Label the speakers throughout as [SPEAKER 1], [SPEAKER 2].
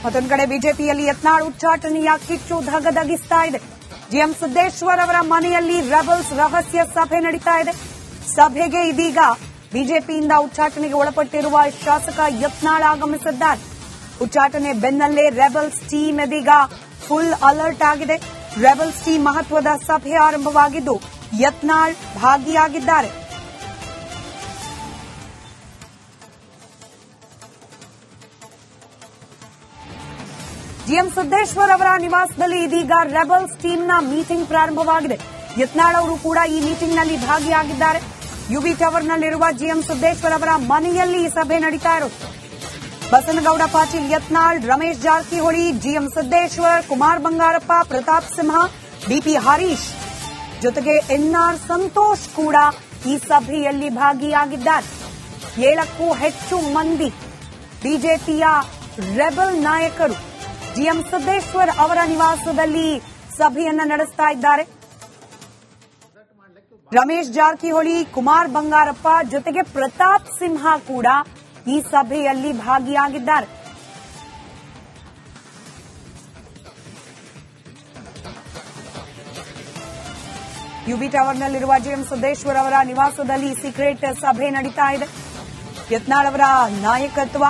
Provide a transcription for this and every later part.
[SPEAKER 1] ಮತ್ತೊಂದು ಕಡೆ ಬಿಜೆಪಿಯಲ್ಲಿ ಯತ್ನಾಳ್ ಉಚ್ಚಾಟನೆಯ ಕಿಚ್ಚು ಧಗಧಗಿಸ್ತಾ ಇದೆ. ಜಿಎಂ ಸಿದ್ದೇಶ್ವರ್ ಅವರ ಮನೆಯಲ್ಲಿ ರೆಬಲ್ಸ್ ರಹಸ್ಯ ಸಭೆ ನಡೀತಾ ಇದೆ. ಸಭೆಗೆ ಇದೀಗ ಬಿಜೆಪಿಯಿಂದ ಉಚ್ಚಾಟನೆಗೆ ಒಳಪಟ್ಟಿರುವ ಶಾಸಕ ಯತ್ನಾಳ್ ಆಗಮಿಸಿದ್ದಾರೆ. ಉಚ್ಚಾಟನೆ ಬೆನ್ನಲ್ಲೇ ರೆಬಲ್ಸ್ ಟೀಮ್ ಇದೀಗ ಫುಲ್ ಅಲರ್ಟ್ ಆಗಿದೆ. ರೆಬಲ್ಸ್ ಟೀಮ್ ಮಹತ್ವದ ಸಭೆ ಆರಂಭವಾಗಿದ್ದು ಯತ್ನಾಳ್ ಭಾಗಿಯಾಗಿದ್ದಾರೆ. ಜಿಎಂ ಸಿದ್ದೇಶ್ವರ್ ಅವರ ನಿವಾಸದಲ್ಲಿ ಇದೀಗ ರೆಬಲ್ಸ್ ಟೀಮ್ನ ಮೀಟಿಂಗ್ ಪ್ರಾರಂಭವಾಗಿದೆ. ಯತ್ನಾಳ್ ಅವರು ಕೂಡ ಈ ಮೀಟಿಂಗ್ನಲ್ಲಿ ಭಾಗಿಯಾಗಿದ್ದಾರೆ. ಯುಬಿ ಟವರ್ನಲ್ಲಿರುವ ಜಿಎಂ ಸಿದ್ದೇಶ್ವರ್ ಅವರ ಮನೆಯಲ್ಲಿ ಈ ಸಭೆ ನಡೀತಾ ಇರೋದು. ಬಸನಗೌಡ ಪಾಟೀಲ್ ಯತ್ನಾಳ್, ರಮೇಶ್ ಜಾರಕಿಹೊಳಿ, ಜಿಎಂ ಸಿದ್ದೇಶ್ವರ್, ಕುಮಾರ್ ಬಂಗಾರಪ್ಪ, ಪ್ರತಾಪ್ ಸಿಂಹ, ಬಿಪಿ ಹರೀಶ್ ಜೊತೆಗೆ ಎನ್ಆರ್ ಸಂತೋಷ್ ಕೂಡ ಈ ಸಭೆಯಲ್ಲಿ ಭಾಗಿಯಾಗಿದ್ದಾರೆ. 7ಕ್ಕೂ ಹೆಚ್ಚು ಮಂದಿ ಬಿಜೆಪಿಯ ರೆಬಲ್ ನಾಯಕರು ಜಿಎಂ ಸಿದ್ದೇಶ್ವರ್ ಅವರ ನಿವಾಸದಲ್ಲಿ ಸಭೆಯನ್ನ ನಡೆಸ್ತಾ ಇದ್ದಾರೆ. ರಮೇಶ್ ಜಾರಕಿಹೊಳಿ, ಕುಮಾರ್ ಬಂಗಾರಪ್ಪ ಜೊತೆಗೆ ಪ್ರತಾಪ್ ಸಿಂಹ ಕೂಡ ಈ ಸಭೆಯಲ್ಲಿ ಭಾಗಿಯಾಗಿದ್ದಾರೆ. ಯುಬಿ ಟವರ್ನಲ್ಲಿರುವ ಜಿಎಂ ಸಿದ್ದೇಶ್ವರ್ ಅವರ ನಿವಾಸದಲ್ಲಿ ಸೀಕ್ರೆಟ್ ಸಭೆ ನಡೀತಾ ಇದೆ. ಯತ್ನಾಳ್ ಅವರ ನಾಯಕತ್ವ,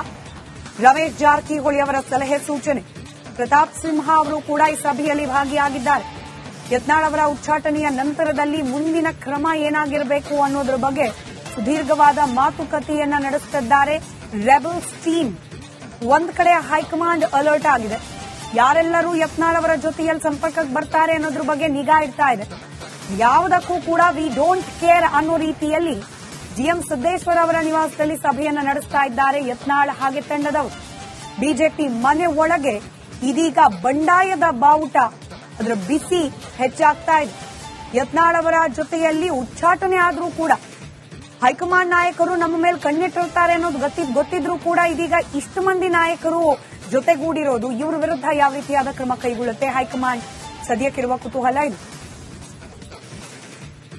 [SPEAKER 1] ರಮೇಶ್ ಜಾರಕಿಹೊಳಿ ಅವರ ಸಲಹೆ ಸೂಚನೆ, ಪ್ರತಾಪ್ ಸಿಂಹ ಅವರು ಕೂಡ ಈ ಸಭೆಯಲ್ಲಿ ಭಾಗಿಯಾಗಿದ್ದಾರೆ. ಯತ್ನಾಳ್ ಅವರ ಉಚ್ಚಾಟನೆಯ ನಂತರದಲ್ಲಿ ಮುಂದಿನ ಕ್ರಮ ಏನಾಗಿರಬೇಕು ಅನ್ನೋದ್ರ ಬಗ್ಗೆ ಸುದೀರ್ಘವಾದ ಮಾತುಕತೆಯನ್ನ ನಡೆಸುತ್ತಿದ್ದಾರೆ ರೆಬಲ್ಸ್ ಟೀಮ್. ಒಂದ್ ಕಡೆ ಹೈಕಮಾಂಡ್ ಅಲರ್ಟ್ ಆಗಿದೆ. ಯಾರೆಲ್ಲರೂ ಯತ್ನಾಳ್ ಅವರ ಜೊತೆಯಲ್ಲಿ ಸಂಪರ್ಕಕ್ಕೆ ಬರ್ತಾರೆ ಅನ್ನೋದ್ರ ಬಗ್ಗೆ ನಿಗಾ ಇಡ್ತಾ ಇದೆ. ಯಾವುದಕ್ಕೂ ಕೂಡ ವಿ ಡೋಂಟ್ ಕೇರ್ ಅನ್ನೋ ರೀತಿಯಲ್ಲಿ ಜಿಎಂ ಸಿದ್ದೇಶ್ವರ್ ಅವರ ನಿವಾಸದಲ್ಲಿ ಸಭೆಯನ್ನ ನಡೆಸ್ತಾ ಇದ್ದಾರೆ ಯತ್ನಾಳ್ ಹಾಗೆ ತಂಡದವರು. ಬಿಜೆಪಿ ಮನೆ ಒಳಗೆ ಇದೀಗ ಬಂಡಾಯದ ಬಾವುಟ, ಅದರ ಬಿಸಿ ಹೆಚ್ಚಾಗ್ತಾ ಇದೆ. ಯತ್ನಾಳ್ ಅವರ ಜೊತೆಯಲ್ಲಿ ಉಚ್ಚಾಟನೆ ಆದ್ರೂ ಕೂಡ ಹೈಕಮಾಂಡ್ ನಾಯಕರು ನಮ್ಮ ಮೇಲೆ ಕಣ್ಣಿಟ್ಟಿರ್ತಾರೆ ಅನ್ನೋದು ಗೊತ್ತಿದ್ರೂ ಕೂಡ ಇದೀಗ ಇಷ್ಟು ಮಂದಿ ನಾಯಕರು ಜೊತೆಗೂಡಿರೋದು, ಇವರ ವಿರುದ್ಧ ಯಾವ ರೀತಿಯಾದ ಕ್ರಮ ಕೈಗೊಳ್ಳುತ್ತೆ ಹೈಕಮಾಂಡ್, ಸದ್ಯಕ್ಕಿರುವ ಕುತೂಹಲ ಇದು.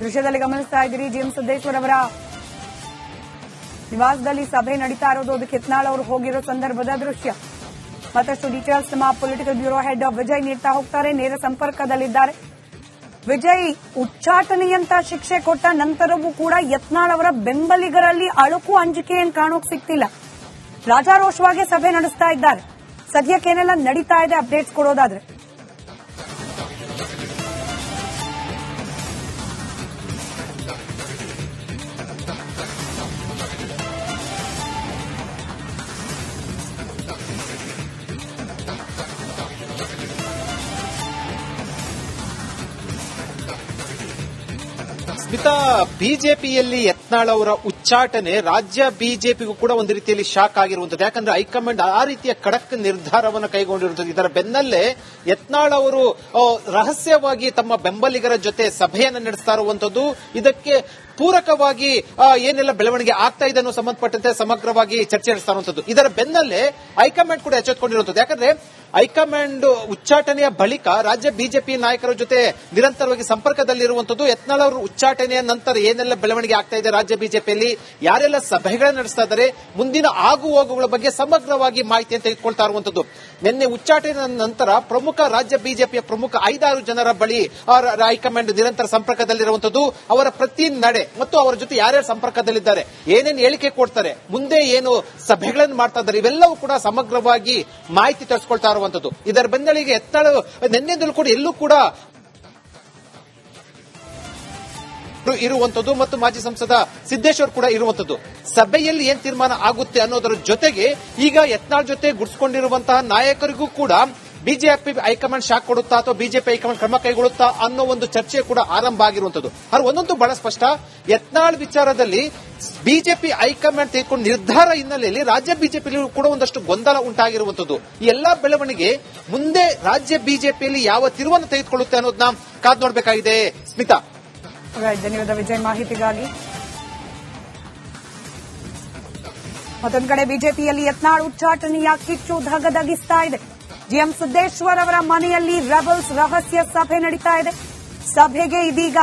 [SPEAKER 1] ದೃಶ್ಯದಲ್ಲಿ ಗಮನಿಸ್ತಾ ಇದ್ದೀರಿ, ಜಿಎಂ ಸಿದ್ದೇಶ್ವರ್ ಅವರ ನಿವಾಸದಲ್ಲಿ ಸಭೆ ನಡೀತಾ ಇರೋದು. ಅದಕ್ಕೆ ಯತ್ನಾಳ್ ಅವರು ಹೋಗಿರೋ ಸಂದರ್ಭದ ದೃಶ್ಯ. ಮತ್ತಷ್ಟು ಡೀಟೇಲ್ಸ್ ನಮ್ಮ ಪೊಲಿಟಿಕಲ್ ಬ್ಯೂರೋ ಹೆಡ್ ವಿಜಯ್ ನೀಡ್ತಾ ಹೋಗ್ತಾರೆ, ನೇರ ಸಂಪರ್ಕದಲ್ಲಿದ್ದಾರೆ. ವಿಜಯ್, ಉಚ್ಚಾಟನೆಯಂತ ಶಿಕ್ಷೆ ಕೊಟ್ಟ ನಂತರವೂ ಕೂಡ ಯತ್ನಾಳ್ ಅವರ ಬೆಂಬಲಿಗರಲ್ಲಿ ಅಳುಕು ಅಂಜಿಕೆ ಏನ್ ಕಾಣೋಕ್ ಸಿಗ್ತಿಲ್ಲ. ರಾಜಾರೋಷವಾಗಿ ಸಭೆ ನಡೆಸ್ತಾ ಇದ್ದಾರೆ. ಸದ್ಯಕ್ಕೇನೆಲ್ಲ ನಡೀತಾ ಇದೆ ಅಪ್ಡೇಟ್ಸ್ ಕೊಡೋದಾದ್ರೆ?
[SPEAKER 2] ಸ್ಮಿತಾ, ಬಿಜೆಪಿಯಲ್ಲಿ ಯತ್ನಾಳ್ ಅವರ ಉಚ್ಚಾಟನೆ ರಾಜ್ಯ ಬಿಜೆಪಿಗೂ ಕೂಡ ಒಂದು ರೀತಿಯಲ್ಲಿ ಶಾಕ್ ಆಗಿರುವಂತದ್ದು. ಯಾಕಂದ್ರೆ ಹೈಕಮಾಂಡ್ ಆ ರೀತಿಯ ಖಡಕ್ ನಿರ್ಧಾರವನ್ನು ಕೈಗೊಂಡಿರುತ್ತದೆ. ಇದರ ಬೆನ್ನಲ್ಲೇ ಯತ್ನಾಳ್ ಅವರು ರಹಸ್ಯವಾಗಿ ತಮ್ಮ ಬೆಂಬಲಿಗರ ಜೊತೆ ಸಭೆಯನ್ನು ನಡೆಸ್ತಾ ಇರುವಂತದ್ದು. ಇದಕ್ಕೆ ಪೂರಕವಾಗಿ ಏನೆಲ್ಲ ಬೆಳವಣಿಗೆ ಆಗ್ತಾ ಇದೆ ಅನ್ನೋ ಸಂಬಂಧಪಟ್ಟಂತೆ ಸಮಗ್ರವಾಗಿ ಚರ್ಚೆ ನಡೆಸ್ತಾ ಇರುವಂತದ್ದು. ಇದರ ಬೆನ್ನಲ್ಲೇ ಹೈಕಮಾಂಡ್ ಕೂಡ ಎಚ್ಚೆತ್ತುಕೊಂಡಿರುವಂತದ್ದು. ಯಾಕಂದ್ರೆ ಹೈಕಮಾಂಡ್ ಉಚ್ಚಾಟನೆಯ ಬಳಿಕ ರಾಜ್ಯ ಬಿಜೆಪಿ ನಾಯಕರ ಜೊತೆ ನಿರಂತರವಾಗಿ ಸಂಪರ್ಕದಲ್ಲಿರುವಂತದ್ದು. ಯತ್ನಾಳ್ ಅವರು ಉಚ್ಚಾಟನೆಯ ನಂತರ ಏನೆಲ್ಲ ಬೆಳವಣಿಗೆ ಆಗ್ತಾ ಇದೆ ರಾಜ್ಯ ಬಿಜೆಪಿಯಲ್ಲಿ, ಯಾರೆಲ್ಲ ಸಭೆಗಳನ್ನು ನಡೆಸ್ತಾ ಇದ್ದಾರೆ, ಮುಂದಿನ ಆಗು ಹೋಗುಗಳ ಬಗ್ಗೆ ಸಮಗ್ರವಾಗಿ ಮಾಹಿತಿಯನ್ನು ತೆಗೆದುಕೊಳ್ತಾ ಇರುವಂತದ್ದು. ನಿನ್ನೆ ಉಚ್ಚಾಟನೆಯ ನಂತರ ರಾಜ್ಯ ಬಿಜೆಪಿಯ ಪ್ರಮುಖ 5-6 ಜನರ ಬಳಿ ಹೈಕಮಾಂಡ್ ನಿರಂತರ ಸಂಪರ್ಕದಲ್ಲಿರುವಂತದ್ದು. ಅವರ ಪ್ರತಿ ನಡೆ ಮತ್ತು ಅವರ ಜೊತೆ ಯಾರ್ಯಾರು ಸಂಪರ್ಕದಲ್ಲಿದ್ದಾರೆ, ಏನೇನು ಹೇಳಿಕೆ ಕೊಡ್ತಾರೆ, ಮುಂದೆ ಏನು ಸಭೆಗಳನ್ನು ಮಾಡ್ತಾ ಇದ್ದಾರೆ, ಇವೆಲ್ಲವೂ ಕೂಡ ಸಮಗ್ರವಾಗಿ ಮಾಹಿತಿ ತಿಳಿಸ್ಕೊಳ್ತಾ ಇರುವಂತದ್ದು. ಇದರ ಬೆನ್ನಲ್ಲಿಗೆ ಯತ್ನಾಳ್ ನಿನ್ನೆದಲ್ಲೂ ಕೂಡ ಎಲ್ಲೂ ಕೂಡ ಇರುವಂತದ್ದು ಮತ್ತು ಮಾಜಿ ಸಂಸದ ಸಿದ್ದೇಶ್ವರ್ ಕೂಡ ಇರುವಂತದ್ದು. ಸಭೆಯಲ್ಲಿ ಏನ್ ತೀರ್ಮಾನ ಆಗುತ್ತೆ ಅನ್ನೋದರ ಜೊತೆಗೆ ಈಗ ಯತ್ನಾಳ್ ಜೊತೆ ಗುಡಿಸಿಕೊಂಡಿರುವಂತಹ ನಾಯಕರಿಗೂ ಕೂಡ ಬಿಜೆಪಿ ಹೈಕಮಾಂಡ್ ಶಾಕ್ ಕೊಡುತ್ತಾ ಅಥವಾ ಬಿಜೆಪಿ ಹೈಕಮಾಂಡ್ ಕ್ರಮ ಕೈಗೊಳ್ಳುತ್ತಾ ಅನ್ನೋ ಒಂದು ಚರ್ಚೆ ಕೂಡ ಆರಂಭ ಆಗಿರುವಂತದ್ದು. ಆದ್ರೆ ಒಂದಂತೂ ಬಹಳ ಸ್ಪಷ್ಟ, ಯತ್ನಾಳ್ ವಿಚಾರದಲ್ಲಿ ಬಿಜೆಪಿ ಹೈಕಮಾಂಡ್ ತೆಗೆದುಕೊಂಡ ನಿರ್ಧಾರ ಹಿನ್ನೆಲೆಯಲ್ಲಿ ರಾಜ್ಯ ಬಿಜೆಪಿಯಲ್ಲಿ ಕೂಡ ಒಂದಷ್ಟು ಗೊಂದಲ ಉಂಟಾಗಿರುವಂತದ್ದು. ಈ ಎಲ್ಲಾ ಬೆಳವಣಿಗೆ ಮುಂದೆ ರಾಜ್ಯ ಬಿಜೆಪಿಯಲ್ಲಿ ಯಾವ ತಿರುವನ್ನು ತೆಗೆದುಕೊಳ್ಳುತ್ತೆ ಅನ್ನೋದನ್ನ ಕಾದು ನೋಡಬೇಕಾಗಿದೆ. ಸ್ಮಿತಾ,
[SPEAKER 1] ಧನ್ಯವಾದ ವಿಜಯ್ ಮಾಹಿತಿಗಾಗಿ. ಮತ್ತೊಂದು ಕಡೆ ಬಿಜೆಪಿಯಲ್ಲಿ ಯತ್ನಾಳ್ ಉಚ್ಚಾಟನೆಯ ಕಿಚ್ಚು ಧಗಧಗಿಸ್ತಾ ಇದೆ. ಜಿಎಂ ಸಿದ್ದೇಶ್ವರ್ ಅವರ ಮನೆಯಲ್ಲಿ ರೆಬಲ್ಸ್ ರಹಸ್ಯ ಸಭೆ ನಡೀತಾ ಇದೆ. ಸಭೆಗೆ ಇದೀಗ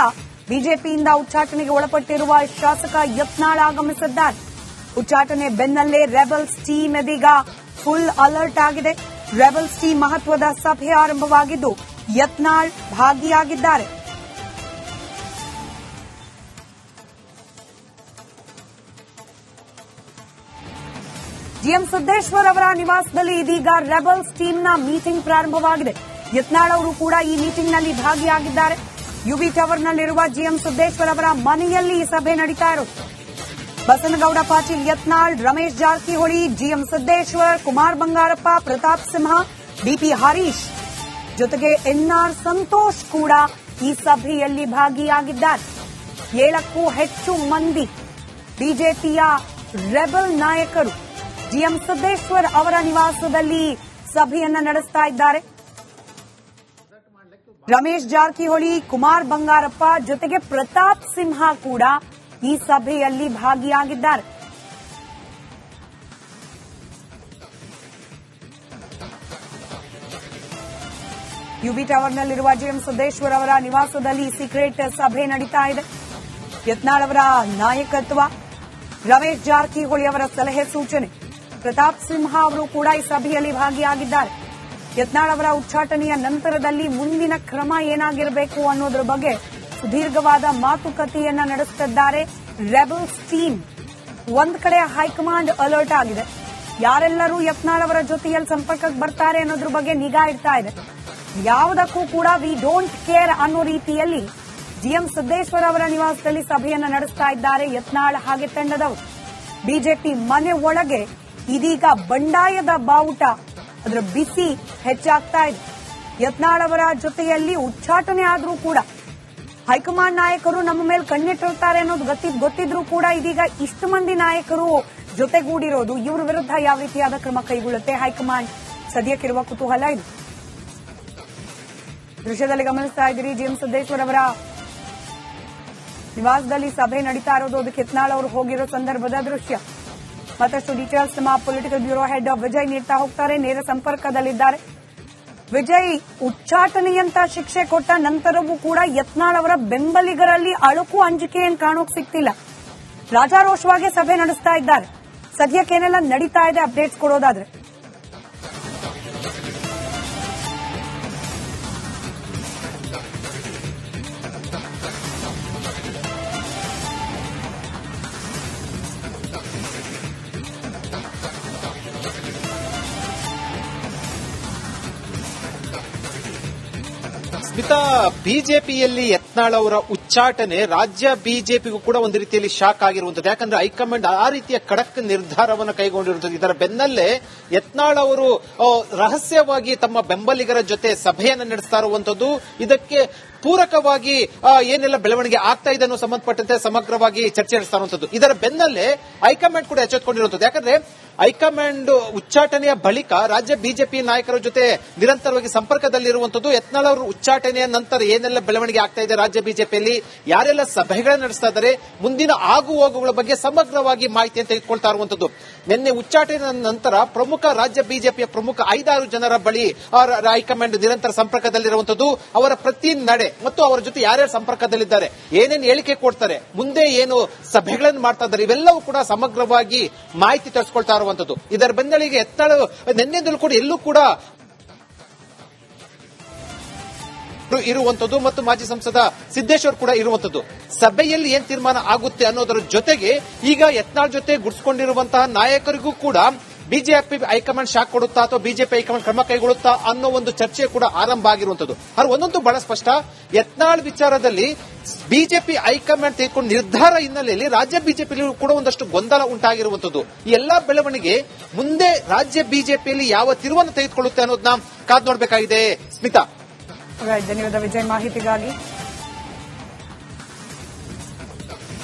[SPEAKER 1] ಬಿಜೆಪಿಯಿಂದ ಉಚ್ಚಾಟನೆಗೆ ಒಳಪಟ್ಟಿರುವ ಶಾಸಕ ಯತ್ನಾಳ್ ಆಗಮಿಸಿದ್ದಾರೆ. ಉಚ್ಚಾಟನೆ ಬೆನ್ನಲ್ಲೇ ರೆಬಲ್ಸ್ ಟೀಮ್ ಇದೀಗ ಫುಲ್ ಅಲರ್ಟ್ ಆಗಿದೆ. ರೆಬಲ್ಸ್ ಟೀಮ್ ಮಹತ್ವದ ಸಭೆ ಆರಂಭವಾಗಿದ್ದು ಯತ್ನಾಳ್ ಭಾಗಿಯಾಗಿದ್ದಾರೆ. ಜಿಎಂ ಸಿದ್ದೇಶ್ವರ್ ಅವರ ನಿವಾಸದಲ್ಲಿ ಇದೀಗ ರೆಬಲ್ಸ್ ಟೀಮ್ನ ಮೀಟಿಂಗ್ ಪ್ರಾರಂಭವಾಗಿದೆ. ಯತ್ನಾಳ್ ಅವರು ಕೂಡ ಈ ಮೀಟಿಂಗ್ನಲ್ಲಿ ಭಾಗಿಯಾಗಿದ್ದಾರೆ. ಯುಬಿ ಟವರ್ನಲ್ಲಿರುವ ಜಿಎಂ ಸಿದ್ದೇಶ್ವರ್ ಅವರ ಮನೆಯಲ್ಲಿ ಈ ಸಭೆ ನಡೀತಾ ಇರೋದು. ಬಸನಗೌಡ ಪಾಟೀಲ್ ಯತ್ನಾಳ್, ರಮೇಶ್ ಜಾರಕಿಹೊಳಿ, ಜಿಎಂ ಸಿದ್ದೇಶ್ವರ್, ಕುಮಾರ್ ಬಂಗಾರಪ್ಪ, ಪ್ರತಾಪ್ ಸಿಂಹ, ಬಿಪಿ ಹರೀಶ್ ಜೊತೆಗೆ ಎನ್ಆರ್ ಸಂತೋಷ್ ಕೂಡ ಈ ಸಭೆಯಲ್ಲಿ ಭಾಗಿಯಾಗಿದ್ದಾರೆ. 7ಕ್ಕೂ ಹೆಚ್ಚು ಮಂದಿ ಬಿಜೆಪಿಯ ರೆಬಲ್ ನಾಯಕರು ಜಿಎಂ ಸಿದ್ದೇಶ್ವರ್ ಅವರ ನಿವಾಸದಲ್ಲಿ ಸಭೆಯನ್ನ ನಡೆಸ್ತಾ ಇದ್ದಾರೆ. ರಮೇಶ್ ಜಾರಕಿಹೊಳಿ, ಕುಮಾರ್ ಬಂಗಾರಪ್ಪ ಜೊತೆಗೆ ಪ್ರತಾಪ್ ಸಿಂಹ ಕೂಡ ಈ ಸಭೆಯಲ್ಲಿ ಭಾಗಿಯಾಗಿದ್ದಾರೆ. ಯುಬಿ ಟವರ್ನಲ್ಲಿರುವ ಜಿಎಂ ಸಿದ್ದೇಶ್ವರ್ ಅವರ ನಿವಾಸದಲ್ಲಿ ಸೀಕ್ರೆಟ್ ಸಭೆ ನಡೀತಾ ಇದೆ. ಯತ್ನಾಳ್ ಅವರ ನಾಯಕತ್ವ, ರಮೇಶ್ ಜಾರಕಿಹೊಳಿ ಅವರ ಸಲಹೆ ಸೂಚನೆ, ಪ್ರತಾಪ್ ಸಿಂಹ ಅವರು ಕೂಡ ಈ ಸಭೆಯಲ್ಲಿ ಭಾಗಿಯಾಗಿದ್ದಾರೆ. ಯತ್ನಾಳ್ ಅವರ ಉಚ್ಚಾಟನೆಯ ನಂತರದಲ್ಲಿ ಮುಂದಿನ ಕ್ರಮ ಏನಾಗಿರಬೇಕು ಅನ್ನೋದ್ರ ಬಗ್ಗೆ ಸುದೀರ್ಘವಾದ ಮಾತುಕತೆಯನ್ನ ನಡೆಸುತ್ತಿದ್ದಾರೆ ರೆಬಲ್ಸ್ ಟೀಮ್. ಒಂದ್ ಕಡೆ ಹೈಕಮಾಂಡ್ ಅಲರ್ಟ್ ಆಗಿದೆ. ಯಾರೆಲ್ಲರೂ ಯತ್ನಾಳ್ ಅವರ ಜೊತೆಯಲ್ಲಿ ಸಂಪರ್ಕಕ್ಕೆ ಬರ್ತಾರೆ ಅನ್ನೋದ್ರ ಬಗ್ಗೆ ನಿಗಾ ಇಡ್ತಾ ಇದೆ. ಯಾವುದಕ್ಕೂ ಕೂಡ ವಿ ಡೋಂಟ್ ಕೇರ್ ಅನ್ನೋ ರೀತಿಯಲ್ಲಿ ಜಿಎಂ ಸಿದ್ದೇಶ್ವರ್ ಅವರ ನಿವಾಸದಲ್ಲಿ ಸಭೆಯನ್ನ ನಡೆಸ್ತಾ ಇದ್ದಾರೆ ಯತ್ನಾಳ್ ಹಾಗೆ ತಂಡದವರು. ಬಿಜೆಪಿ ಮನೆ ಒಳಗೆ ಇದೀಗ ಬಂಡಾಯದ ಬಾವುಟ, ಅದರ ಬಿಸಿ ಹೆಚ್ಚಾಗ್ತಾ ಇದೆ. ಯತ್ನಾಳ್ ಅವರ ಜೊತೆಯಲ್ಲಿ ಉಚ್ಚಾಟನೆ ಆದ್ರೂ ಕೂಡ ಹೈಕಮಾಂಡ್ ನಾಯಕರು ನಮ್ಮ ಮೇಲೆ ಕಣ್ಣಿಟ್ಟಿರ್ತಾರೆ ಅನ್ನೋದು ಗೊತ್ತಿದ್ರೂ ಕೂಡ ಇದೀಗ ಇಷ್ಟು ಮಂದಿ ನಾಯಕರು ಜೊತೆಗೂಡಿರೋದು, ಇವರ ವಿರುದ್ಧ ಯಾವ ರೀತಿಯಾದ ಕ್ರಮ ಕೈಗೊಳ್ಳುತ್ತೆ ಹೈಕಮಾಂಡ್ ಸದ್ಯಕ್ಕಿರುವ ಕುತೂಹಲ ಇದು. ದೃಶ್ಯದಲ್ಲಿ ಗಮನಿಸ್ತಾ ಇದ್ದೀರಿ ಜಿಎಂ ಸಿದ್ದೇಶ್ವರ್ ಅವರ ನಿವಾಸದಲ್ಲಿ ಸಭೆ ನಡೀತಾ ಇರೋದು. ಅದಕ್ಕೆ ಯತ್ನಾಳ್ ಅವರು ಹೋಗಿರೋ ಸಂದರ್ಭದ ದೃಶ್ಯ. ಮತ್ತಷ್ಟು ಡೀಟೇಲ್ಸ್ ನಮ್ಮ ಪೊಲಿಟಿಕಲ್ ಬ್ಯೂರೋ ಹೆಡ್ ವಿಜಯ್ ನೀಡ್ತಾ ಹೋಗ್ತಾರೆ. ನೇರ ಸಂಪರ್ಕದಲ್ಲಿದ್ದಾರೆ ವಿಜಯ್. ಉಚ್ಚಾಟನೆಯಂತ ಶಿಕ್ಷೆ ಕೊಟ್ಟ ನಂತರವೂ ಕೂಡ ಯತ್ನಾಳ್ ಅವರ ಬೆಂಬಲಿಗರಲ್ಲಿ ಅಳುಕು ಅಂಜಿಕೆ ಏನ್ ಕಾಣೋಕ್ ಸಿಗ್ತಿಲ್ಲ. ರಾಜಾರೋಷವಾಗಿ ಸಭೆ ನಡೆಸ್ತಾ ಇದ್ದಾರೆ. ಸದ್ಯಕ್ಕೇನೆಲ್ಲ ನಡೀತಾ ಇದೆ ಅಪ್ಡೇಟ್ಸ್ ಕೊಡೋದಾದ್ರೆ?
[SPEAKER 2] ಸ್ಮಿತಾ, ಬಿಜೆಪಿಯಲ್ಲಿ ಯತ್ನಾಳ್ ಅವರ ಉಚ್ಚಾಟನೆ ರಾಜ್ಯ ಬಿಜೆಪಿಗೂ ಕೂಡ ಒಂದು ರೀತಿಯಲ್ಲಿ ಶಾಕ್ ಆಗಿರುವಂತದ್ದು. ಯಾಕಂದ್ರೆ ಹೈಕಮಾಂಡ್ ಆ ರೀತಿಯ ಖಡಕ್ ನಿರ್ಧಾರವನ್ನು ಕೈಗೊಂಡಿರುತ್ತದೆ. ಇದರ ಬೆನ್ನಲ್ಲೇ ಯತ್ನಾಳ್ ಅವರು ರಹಸ್ಯವಾಗಿ ತಮ್ಮ ಬೆಂಬಲಿಗರ ಜೊತೆ ಸಭೆಯನ್ನು ನಡೆಸ್ತಾ ಇರುವಂತದ್ದು. ಇದಕ್ಕೆ ಪೂರಕವಾಗಿ ಏನೆಲ್ಲ ಬೆಳವಣಿಗೆ ಆಗ್ತಾ ಇದೆ ಅನ್ನೋ ಸಂಬಂಧಪಟ್ಟಂತೆ ಸಮಗ್ರವಾಗಿ ಚರ್ಚೆ ನಡೆಸ್ತಾ ಇರುವಂತದ್ದು. ಇದರ ಬೆನ್ನಲ್ಲೇ ಹೈಕಮಾಂಡ್ ಕೂಡ ಎಚ್ಚೆತ್ತುಕೊಂಡಿರುವಂತದ್ದು. ಯಾಕಂದ್ರೆ ಹೈಕಮಾಂಡ್ ಉಚ್ಚಾಟನೆಯ ಬಳಿಕ ರಾಜ್ಯ ಬಿಜೆಪಿ ನಾಯಕರ ಜೊತೆ ನಿರಂತರವಾಗಿ ಸಂಪರ್ಕದಲ್ಲಿರುವಂತದ್ದು. ಯತ್ನಾಳ್ ಅವರು ಉಚ್ಚಾಟನೆಯ ನಂತರ ಏನೆಲ್ಲ ಬೆಳವಣಿಗೆ ಆಗ್ತಾ ಇದೆ ರಾಜ್ಯ ಬಿಜೆಪಿಯಲ್ಲಿ, ಯಾರೆಲ್ಲ ಸಭೆಗಳನ್ನು ನಡೆಸ್ತಾ ಇದ್ದಾರೆ, ಮುಂದಿನ ಆಗು ಹೋಗುಗಳ ಬಗ್ಗೆ ಸಮಗ್ರವಾಗಿ ಮಾಹಿತಿಯನ್ನು ತೆಗೆದುಕೊಳ್ತಾ ಇರುವಂತದ್ದು. ನಿನ್ನೆ ಉಚ್ಚಾಟನೆಯ ನಂತರ ರಾಜ್ಯ ಬಿಜೆಪಿಯ ಪ್ರಮುಖ 5-6 ಜನರ ಬಳಿ ಹೈಕಮಾಂಡ್ ನಿರಂತರ ಸಂಪರ್ಕದಲ್ಲಿರುವಂತದ್ದು. ಅವರ ಪ್ರತಿ ನಡೆ ಮತ್ತು ಅವರ ಜೊತೆ ಯಾರ್ಯಾರು ಸಂಪರ್ಕದಲ್ಲಿದ್ದಾರೆ, ಏನೇನು ಹೇಳಿಕೆ ಕೊಡ್ತಾರೆ, ಮುಂದೆ ಏನು ಸಭೆಗಳನ್ನು ಮಾಡ್ತಾ ಇದ್ದಾರೆ, ಇವೆಲ್ಲವೂ ಕೂಡ ಸಮಗ್ರವಾಗಿ ಮಾಹಿತಿ ತರಿಸಿಕೊಳ್ತಾ ಇರುವಂತದ್ದು. ಇದರ ಬೆನ್ನಲ್ಲಿಗೆ ಯತ್ನಾಳ್ ನಿನ್ನೆದಲ್ಲೂ ಕೂಡ ಎಲ್ಲೂ ಕೂಡ ಇರುವಂತದ್ದು ಮತ್ತು ಮಾಜಿ ಸಂಸದ ಸಿದ್ದೇಶ್ವರ್ ಕೂಡ ಇರುವಂತದ್ದು. ಸಭೆಯಲ್ಲಿ ಏನ್ ತೀರ್ಮಾನ ಆಗುತ್ತೆ ಅನ್ನೋದರ ಜೊತೆಗೆ ಈಗ ಯತ್ನಾಳ್ ಜೊತೆ ಗುಡಿಸಿಕೊಂಡಿರುವಂತಹ ನಾಯಕರಿಗೂ ಕೂಡ ಬಿಜೆಪಿ ಹೈಕಮಾಂಡ್ ಶಾಕ್ ಕೊಡುತ್ತಾ ಅಥವಾ ಬಿಜೆಪಿ ಹೈಕಮಾಂಡ್ ಕ್ರಮ ಕೈಗೊಳ್ಳುತ್ತಾ ಅನ್ನೋ ಒಂದು ಚರ್ಚೆ ಕೂಡ ಆರಂಭ ಆಗಿರುವಂತದ್ದು. ಆದ್ರೆ ಒಂದಂತೂ ಬಹಳ ಸ್ಪಷ್ಟ, ಯತ್ನಾಳ್ ವಿಚಾರದಲ್ಲಿ ಬಿಜೆಪಿ ಹೈಕಮಾಂಡ್ ತೆಗೆದುಕೊಂಡ ನಿರ್ಧಾರ ಹಿನ್ನೆಲೆಯಲ್ಲಿ ರಾಜ್ಯ ಬಿಜೆಪಿಯಲ್ಲಿ ಕೂಡ ಒಂದಷ್ಟು ಗೊಂದಲ ಉಂಟಾಗಿರುವಂತದ್ದು. ಈ ಎಲ್ಲಾ ಬೆಳವಣಿಗೆ ಮುಂದೆ ರಾಜ್ಯ ಬಿಜೆಪಿಯಲ್ಲಿ ಯಾವ ತಿರುವನ್ನು ತೆಗೆದುಕೊಳ್ಳುತ್ತೆ ಅನ್ನೋದನ್ನ ಕಾದು ನೋಡಬೇಕಾಗಿದೆ. ಸ್ಮಿತಾ,
[SPEAKER 1] ಧನ್ಯವಾದ ವಿಜಯ್ ಮಾಹಿತಿಗಾಗಿ.